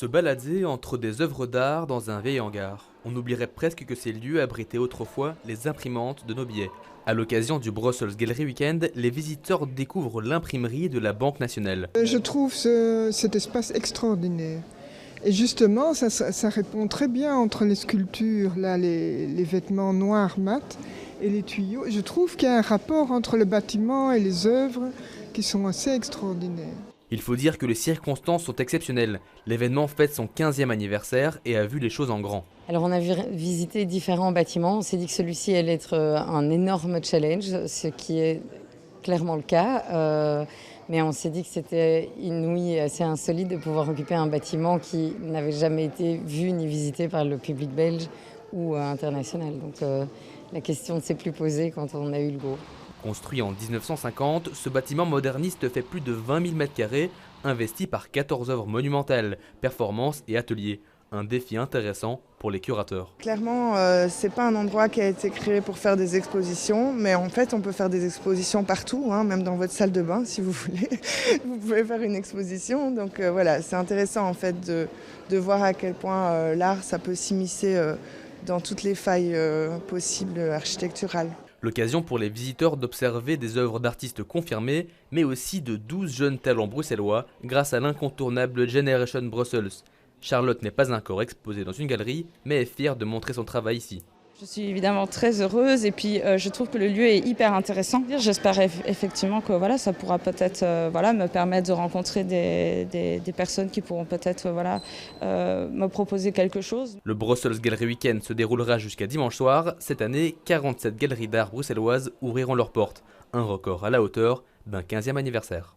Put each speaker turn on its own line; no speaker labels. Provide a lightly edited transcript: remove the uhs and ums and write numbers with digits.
Se balader entre des œuvres d'art dans un vieil hangar. On oublierait presque que ces lieux abritaient autrefois les imprimantes de nos billets. À l'occasion du Brussels Gallery Weekend, les visiteurs découvrent l'imprimerie de la Banque nationale.
Je trouve cet espace extraordinaire. Et justement, ça répond très bien entre les sculptures, là, les vêtements noirs mat et les tuyaux. Je trouve qu'il y a un rapport entre le bâtiment et les œuvres qui sont assez extraordinaires.
Il faut dire que les circonstances sont exceptionnelles. L'événement fête son 15e anniversaire et a vu les choses en grand.
Alors on a visité différents bâtiments. On s'est dit que celui-ci allait être un énorme challenge, ce qui est clairement le cas. Mais on s'est dit que c'était inouï et assez insolite de pouvoir occuper un bâtiment qui n'avait jamais été vu ni visité par le public belge ou international. Donc la question ne s'est plus posée quand on a eu le go.
Construit en 1950, ce bâtiment moderniste fait plus de 20 000 m², investi par 14 œuvres monumentales, performances et ateliers. Un défi intéressant pour les curateurs.
Clairement, c'est pas un endroit qui a été créé pour faire des expositions, mais en fait, on peut faire des expositions partout, hein, même dans votre salle de bain, si vous voulez. Vous pouvez faire une exposition. Donc voilà, c'est intéressant en fait de voir à quel point l'art, ça peut s'immiscer dans toutes les failles possibles architecturales.
L'occasion pour les visiteurs d'observer des œuvres d'artistes confirmés, mais aussi de 12 jeunes talents bruxellois grâce à l'incontournable Generation Brussels. Charlotte n'est pas encore exposée dans une galerie, mais est fière de montrer son travail ici.
Je suis évidemment très heureuse et puis je trouve que le lieu est hyper intéressant. J'espère effectivement que voilà, ça pourra peut-être me permettre de rencontrer des personnes qui pourront peut-être me proposer quelque chose.
Le Brussels Gallery Weekend se déroulera jusqu'à dimanche soir. Cette année, 47 galeries d'art bruxelloises ouvriront leurs portes. Un record à la hauteur d'un 15e anniversaire.